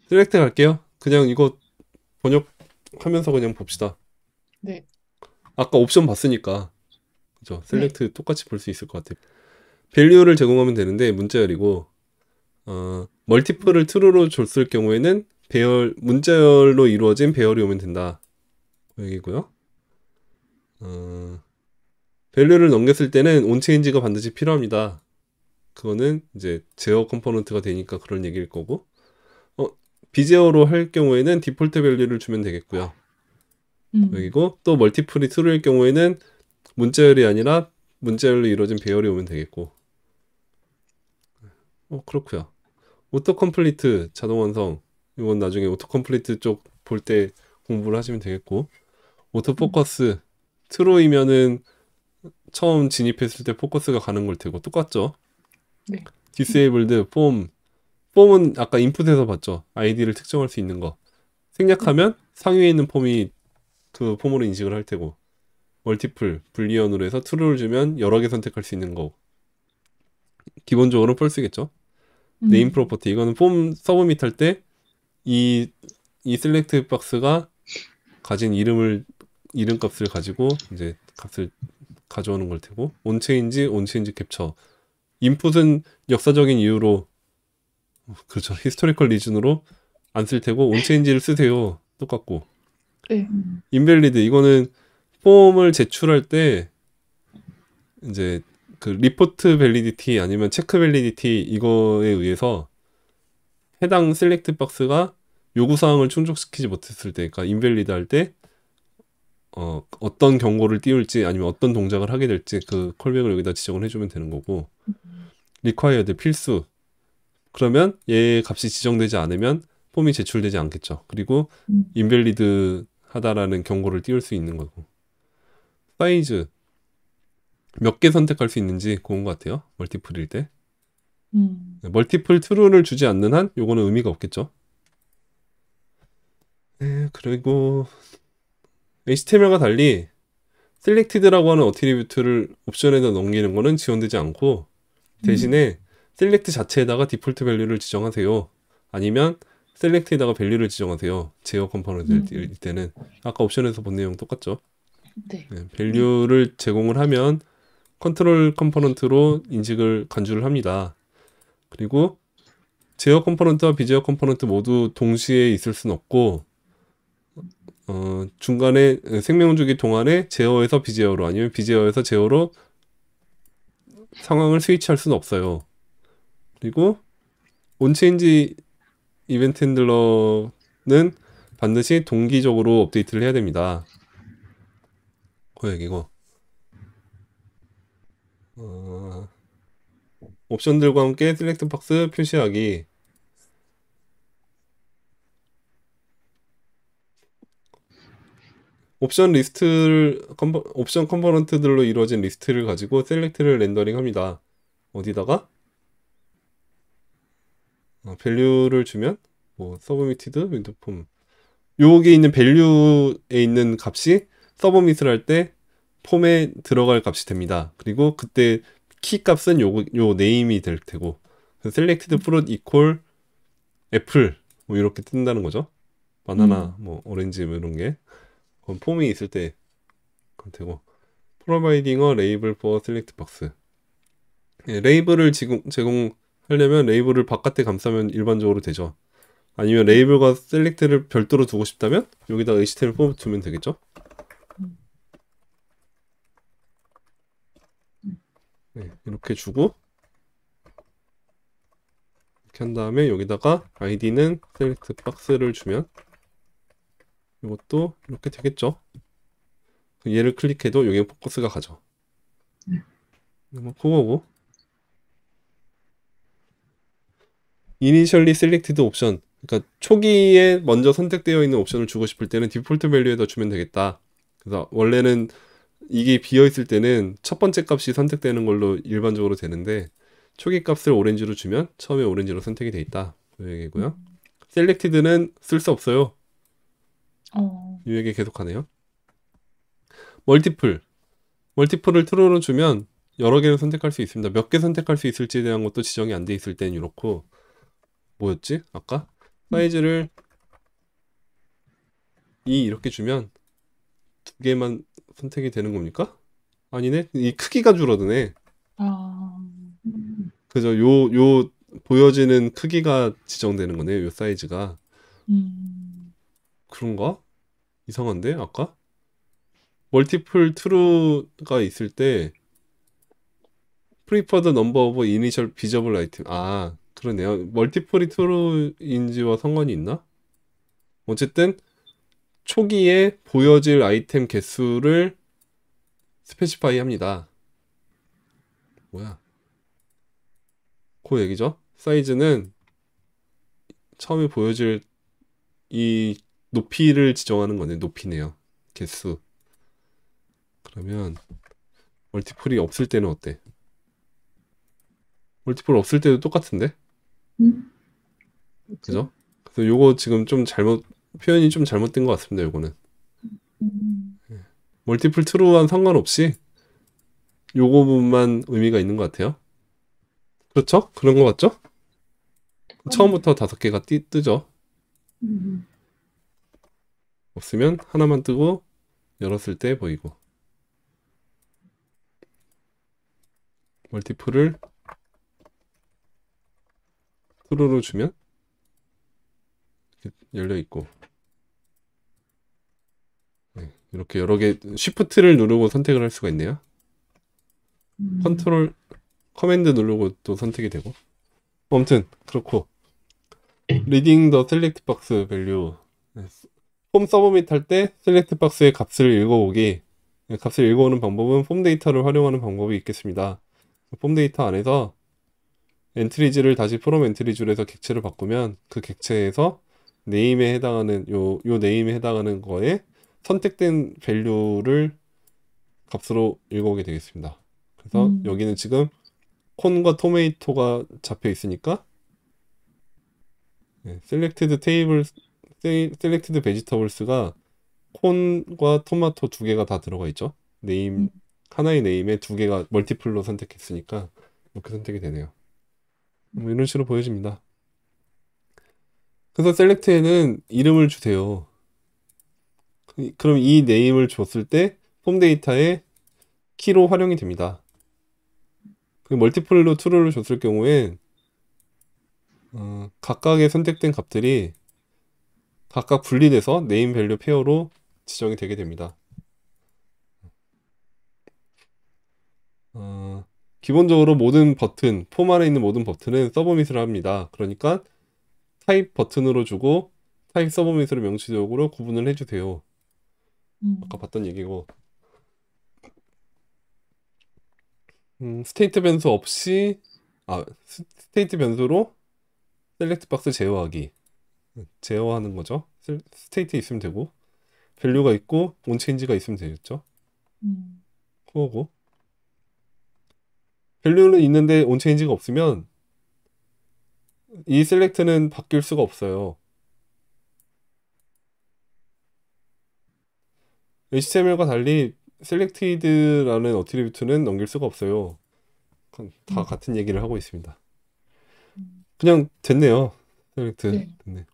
셀렉트 갈게요. 그냥 이거 번역하면서 그냥 봅시다. 네. 아까 옵션 봤으니까. 그죠? 네. 셀렉트 똑같이 볼 수 있을 것 같아요. 밸류를 제공하면 되는데 문자열이고 멀티플을 true로 줬을 경우에는 문자열로 이루어진 배열이 오면 된다. 그 얘기고요. 어, 밸류를 넘겼을 때는 온체인지가 반드시 필요합니다. 그거는 이제 제어 컴포넌트가 되니까 그런 얘기일 거고 어, 비제어로 할 경우에는 디폴트 밸류를 주면 되겠고요. 음. 여기고 또 멀티플이 true일 경우에는 문자열이 아니라 문자열로 이루어진 배열이 오면 되겠고 그렇고요. 오토 컴플리트 자동 완성 이건 나중에 오토 컴플리트 쪽 볼 때 공부를 하시면 되겠고 오토 음. 포커스 트루이면은 처음 진입했을 때 포커스가 가는 걸 테고 똑같죠. 네. 디세이블드 폼은 아까 인풋에서 봤죠. 아이디를 특정할 수 있는 거 네. 생략하면 상위에 있는 폼이 그 폼으로 인식을 할 테고 멀티플 불리언으로 해서 true를 주면 여러 개 선택할 수 있는 거 기본적으로 펄스겠죠. 네임 음. 프로퍼티 이거는 폼 서브밋 할 때 이 셀렉트 박스가 가진 이름값을 가지고 이제 값을 가져오는 걸 테고 온체인지 캡처 인풋은 역사적인 이유로 그렇죠 히스토리컬 리즌으로 안 쓸 테고 온체인지를 쓰세요 똑같고 네. 인밸리드 이거는 폼을 제출할 때 이제 그 리포트 밸리디티 아니면 체크 밸리디티 이거에 의해서 해당 셀렉트 박스가 요구사항을 충족시키지 못했을 때 그러니까 인밸리드 할때 어떤 경고를 띄울지 아니면 어떤 동작을 하게 될지 그 콜백을 여기다 지정을 해주면 되는 거고 required 필수 그러면 얘의 값이 지정되지 않으면 폼이 제출되지 않겠죠. 그리고 음. invalid 하다라는 경고를 띄울 수 있는 거고 사이즈 몇 개 선택할 수 있는지 그런 것 같아요. 멀티플일 때 음. 멀티플 true를 주지 않는 한 요거는 의미가 없겠죠. 네, 그리고 HTML과 달리 selected라고 하는 어트리뷰트를 옵션에다 넘기는 거는 지원되지 않고 음. 대신에 셀렉트 자체에다가 디폴트 밸류를 지정하세요. 아니면 셀렉트에다가 밸류를 지정하세요. 제어 컴포넌트일 음. 때는 아까 옵션에서 본 내용 똑같죠. 네. 네, 밸류를 제공을 하면 컨트롤 컴포넌트로 인식을 간주를 합니다. 그리고 제어 컴포넌트와 비제어 컴포넌트 모두 동시에 있을 수는 없고 중간에 생명 주기 동안에 제어에서 비제어로 아니면 비제어에서 제어로 상황을 스위치할 수는 없어요. 그리고 온체인지 이벤트 핸들러는 반드시 동기적으로 업데이트를 해야 됩니다. 그 얘기고 어, 옵션들과 함께 셀렉트 박스 표시하기 옵션 컴포넌트들로 이루어진 리스트를 가지고 셀렉트를 렌더링 합니다. 어디다가 밸류를 주면 뭐 서브미티드 윈도폼 여기 있는 밸류에 있는 값이 서브밋을 할 때 폼에 들어갈 값이 됩니다. 그리고 그때 키 값은 요 네임이 될 테고 셀렉티드 프롯 이퀄 애플 뭐 이렇게 뜬다는 거죠. 바나나 음. 뭐 오렌지 뭐 이런 게 그건 폼이 있을 때 그건 되고 프로바이딩 어 레이블 포 셀렉트 박스 레이블을 제공하려면 레이블을 바깥에 감싸면 일반적으로 되죠. 아니면 네. 레이블과 셀렉트를 별도로 두고 싶다면 여기다 HTML 뽑아 두면 되겠죠. 음. 네, 이렇게 주고 이렇게 한 다음에 여기다가 아이디는 셀렉트 박스를 주면 이것도 이렇게 되겠죠. 얘를 클릭해도 여기에 포커스가 가죠. 뭐 그거고 이니셜리 셀렉티드 옵션 그러니까 초기에 먼저 선택되어 있는 옵션을 주고 싶을 때는 디폴트 밸류에다 주면 되겠다. 그래서 원래는 이게 비어 있을 때는 첫 번째 값이 선택되는 걸로 일반적으로 되는데 초기 값을 오렌지로 주면 처음에 오렌지로 선택이 돼 있다. 그 얘기고요. 음. 셀렉티드는 쓸 수 없어요. 어. 이 얘기 계속하네요. 멀티플 멀티플을 트루로 주면 여러 개를 선택할 수 있습니다. 몇 개 선택할 수 있을지에 대한 것도 지정이 안 돼 있을 땐 이렇고 뭐였지? 아까? 사이즈를 이렇게 주면 두 개만 선택이 되는 겁니까? 아니네. 이 크기가 줄어드네. 아, 그죠? 요 보여지는 크기가 지정되는 거네요. 요 사이즈가. 음, 그런가? 이상한데 아까? 멀티플 true가 있을 때 preferred number of initial visible item. 아, 그러네요. 멀티플이 true인지와 상관이 있나? 어쨌든 초기에 보여질 아이템 개수를 스페시파이 합니다. 뭐야? 그 얘기죠. 사이즈는 처음에 보여질 이 높이를 지정하는 거네. 높이네요. 개수. 그러면 멀티플이 없을 때는 어때? 멀티플 없을 때도 똑같은데? 뭐지? 그죠? 그래서 요거 지금 좀 표현이 좀 잘못된 것 같습니다. 요거는. 음, 멀티플 트루와 상관없이 요거 부분만 의미가 있는 것 같아요. 그렇죠? 그런 것 같죠? 그건, 처음부터 5개가 뜨죠. 음, 없으면 하나만 뜨고 열었을 때 보이고. 멀티플을 트루로 주면 이렇게 열려 있고. 네, 이렇게 여러 개 쉬프트를 누르고 선택을 할 수가 있네요. 음, 컨트롤 커맨드 누르고 또 선택이 되고. 아무튼 그렇고 리딩 더 셀렉트 박스 밸류 폼 서브밋 할 때 셀렉트 박스의 값을 읽어오기. 값을 읽어오는 방법은 폼 데이터를 활용하는 방법이 있겠습니다. 폼 데이터 안에서 엔트리즈를 다시 프롬 엔트리 줄에서 객체를 바꾸면 그 객체에서 네임에 해당하는 요 네임에 해당하는 거에 선택된 밸류를 값으로 읽어오게 되겠습니다. 그래서 음, 여기는 지금 콘과 토메이토가 잡혀 있으니까 셀렉티드 테이블 셀렉티드 베지터블스가 콘과 토마토 두 개가 다 들어가 있죠. 네임 음, 하나의 네임에 두 개가 멀티플로 선택했으니까 이렇게 선택이 되네요. 뭐 이런 식으로 보여집니다. 그래서 셀렉트에는 이름을 주세요. 그럼 이 네임을 줬을 때 폼 데이터의 키로 활용이 됩니다. 그 멀티플로 true를 줬을 경우에 각각의 선택된 값들이 각각 분리돼서 네임 밸류 페어로 지정이 되게 됩니다. 어, 기본적으로 모든 버튼, 폼 안에 있는 모든 버튼은 서브밋을 합니다. 그러니까 타입 버튼으로 주고 타입 서브밋으로 명시적으로 구분을 해주세요. 아까 음, 봤던 얘기고 스테이트 변수 없이 스테이트 변수로 셀렉트 박스 제어하기 제어하는 거죠. 스테이트 있으면 되고 밸류가 있고 온체인지가 있으면 되겠죠. 음, 그거고 밸류는 있는데 온체인지가 없으면 이 셀렉트는 바뀔 수가 없어요. HTML과 달리 selected라는 어트리뷰트는 넘길 수가 없어요. 그건 다 음, 같은 얘기를 하고 있습니다. 음. 그냥 됐네요. select 네. 됐네.